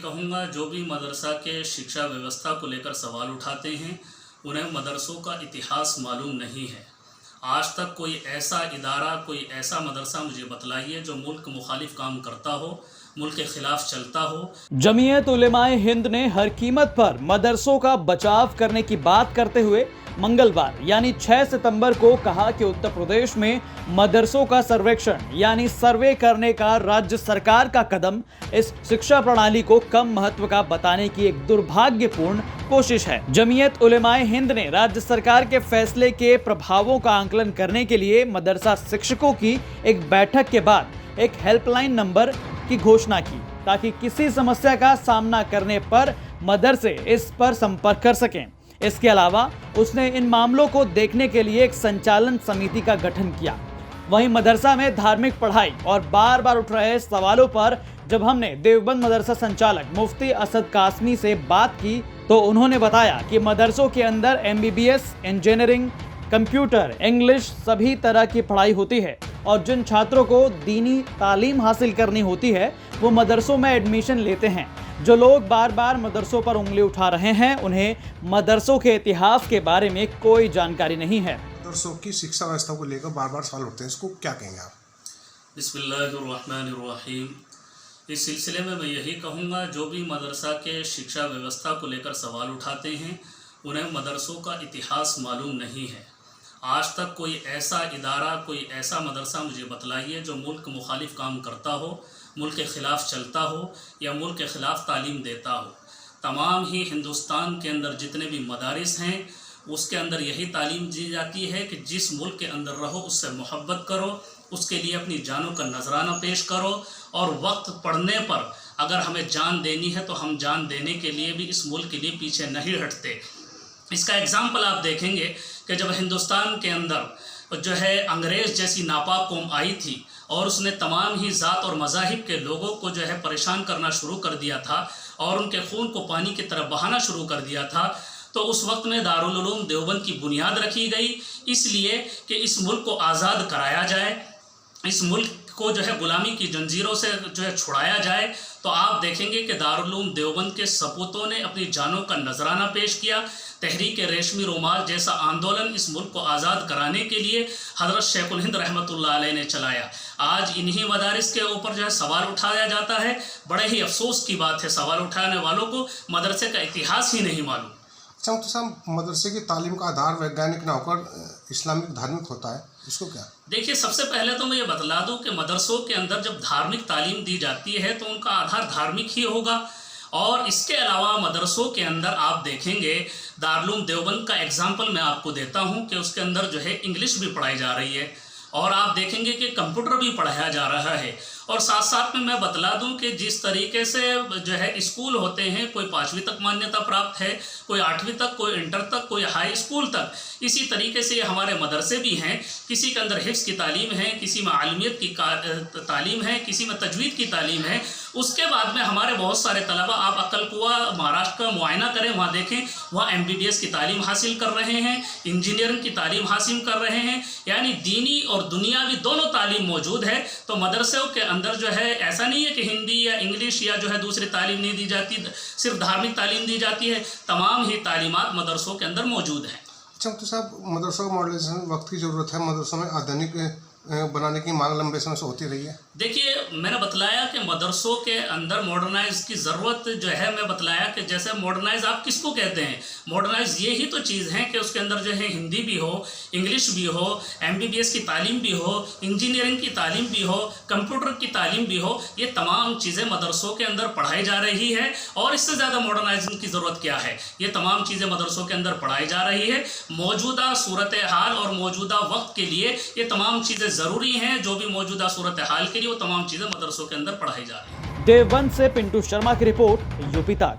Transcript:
कहूँगा, जो भी मदरसा के शिक्षा व्यवस्था को लेकर सवाल उठाते हैं उन्हें मदरसों का इतिहास मालूम नहीं है। आज तक कोई ऐसा इदारा, कोई ऐसा मदरसा मुझे बतलाइए जो मुल्क मुखालिफ काम करता हो, मुल्क के खिलाफ चलता हो। जमीयत उलेमाए हिंद ने हर कीमत पर मदरसों का बचाव करने की बात करते हुए मंगलवार यानी 6 सितंबर को कहा कि उत्तर प्रदेश में मदरसों का सर्वेक्षण यानी सर्वे करने का राज्य सरकार का कदम इस शिक्षा प्रणाली को कम महत्व का बताने की एक दुर्भाग्यपूर्ण कोशिश है। जमीयत उलेमाए हिंद ने राज्य सरकार के फैसले के प्रभावों का आकलन करने के लिए मदरसा शिक्षकों की एक बैठक के बाद एक हेल्पलाइन नंबर की घोषणा की ताकि किसी समस्या का सामना करने पर मदरसे इस पर संपर्क कर सकें। इसके अलावा उसने इन मामलों को देखने के लिए एक संचालन समिति का गठन किया। वहीं मदरसा में धार्मिक पढ़ाई और बार बार उठ रहे सवालों पर जब हमने देवबंद मदरसा संचालक मुफ्ती असद कासमी से बात की तो उन्होंने बताया कि मदरसों के अंदर MBBS, इंजीनियरिंग, कंप्यूटर, इंग्लिश सभी तरह की पढ़ाई होती है और जिन छात्रों को दीनी तालीम हासिल करनी होती है वो मदरसों में एडमिशन लेते हैं। जो लोग बार बार मदरसों पर उंगली उठा रहे हैं उन्हें मदरसों के इतिहास के बारे में कोई जानकारी नहीं है। मदरसों की शिक्षा व्यवस्था को लेकर बार बार सवाल उठते हैं, इसको क्या कहेंगे आप? बिस्मिल्लाहिर्रहमानिर्रहीम। इस सिलसिले में मैं यही कहूँगा, जो भी मदरसा के शिक्षा व्यवस्था को लेकर सवाल उठाते हैं उन्हें मदरसों का इतिहास मालूम नहीं है। आज तक कोई ऐसा इदारा, कोई ऐसा मदरसा मुझे बतलाइए जो मुल्क मुखालिफ काम करता हो, मुल्क के ख़िलाफ़ चलता हो या मुल्क के ख़िलाफ़ तालीम देता हो। तमाम ही हिंदुस्तान के अंदर जितने भी मदारिस हैं उसके अंदर यही तालीम दी जाती है कि जिस मुल्क के अंदर रहो उससे मोहब्बत करो, उसके लिए अपनी जानों का नजराना पेश करो और वक्त पड़ने पर अगर हमें जान देनी है तो हम जान देने के लिए भी इस मुल्क के लिए पीछे नहीं हटते। इसका एग्ज़ाम्पल आप देखेंगे कि जब हिंदुस्तान के अंदर जो है अंग्रेज़ जैसी नापाक कौम आई थी और उसने तमाम ही ज़ात और मज़ाहिब के लोगों को जो है परेशान करना शुरू कर दिया था और उनके खून को पानी की तरफ बहाना शुरू कर दिया था, तो उस वक्त में दारुल उलूम देवबंद की बुनियाद रखी गई इसलिए कि इस मुल्क को आज़ाद कराया जाए, इस मुल्क को जो है गुलामी की जंजीरों से जो है छुड़ाया जाए। तो आप देखेंगे कि दारुल उलूम देवबंद के सपूतों ने अपनी जानों का नजराना पेश किया। तहरीक रेशमी रुमाल जैसा आंदोलन इस मुल्क को आज़ाद कराने के लिए हज़रत शेखुल हिंद रहमतुल्लाह अलैह ने चलाया। आज इन्हीं मदारिस के ऊपर जो है सवाल उठाया जाता है। बड़े ही अफसोस की बात है, सवाल उठाने वालों को मदरसे का इतिहास ही नहीं मालूम। अच्छा मुफ्ती साहब, मदरसे की तालीम का आधार वैज्ञानिक ना होकर इस्लामिक धार्मिक होता है, इसको क्या? देखिए, सबसे पहले तो मैं ये बतला दूं कि मदरसों के अंदर जब धार्मिक तालीम दी जाती है तो उनका आधार धार्मिक ही होगा। और इसके अलावा मदरसों के अंदर आप देखेंगे, दारुल उलूम देवबंद का एग्जाम्पल मैं आपको देता हूं कि उसके अंदर जो है इंग्लिश भी पढ़ाई जा रही है और आप देखेंगे कि कंप्यूटर भी पढ़ाया जा रहा है। और साथ साथ में मैं बतला दूं कि जिस तरीके से जो है स्कूल होते हैं, कोई 5वीं तक मान्यता प्राप्त है, कोई 8वीं तक, कोई इंटर तक, कोई हाई स्कूल तक, इसी तरीके से हमारे मदरसे भी हैं। किसी के अंदर हिफ्ज़ की तालीम है, किसी में आलमियत की तालीम है, किसी में तजवीद की तालीम है। उसके बाद में हमारे बहुत सारे तलबा, आप अक्कलकुआ महाराष्ट्र का मुआयना करें, वहाँ देखें, वहाँ MBBS की तालीम हासिल कर रहे हैं, इंजीनियरिंग की तालीम हासिल कर रहे हैं, यानी दीनी और दुनियावी दोनों तालीम मौजूद है। तो मदरसों के अंदर जो है ऐसा नहीं है कि हिंदी या इंग्लिश या जो है दूसरी तालीम नहीं दी जाती, सिर्फ धार्मिक तालीम दी जाती है। तमाम ही तालीमात मदरसों के अंदर मौजूद हैं। अच्छा मुफ्ती साहब, मदरसों का मॉडर्नाइजेशन वक्त की ज़रूरत है, मदरसों में आधुनिक बनाने की मांग लंबे समय से होती रही है। देखिए, मैंने बतलाया कि मदरसों के अंदर मॉडर्नाइज की ज़रूरत जो है, मैं बतलाया कि जैसे मॉडर्नाइज आप किसको कहते हैं, मॉडर्नाइज ये ही तो चीज़ है कि उसके अंदर जो है हिंदी भी हो, इंग्लिश भी हो, MBBS की तालीम भी हो, इंजीनियरिंग की तालीम भी हो, कंप्यूटर की तालीम भी हो। ये तमाम चीज़ें मदरसों के अंदर पढ़ाई जा रही है और इससे ज़्यादा मॉडर्नाइजेशन की ज़रूरत क्या है। ये तमाम चीज़ें मदरसों के अंदर पढ़ाई जा रही है। मौजूदा सूरत हाल और मौजूदा वक्त के लिए ये तमाम चीज़ें ज़रूरी हैं। जो भी मौजूदा सूरत हाल के लिए वो तमाम चीज़ें मदरसों के अंदर पढ़ाई जा रही हैं। देवबंद से पिंटू शर्मा की रिपोर्ट, यूपी तक।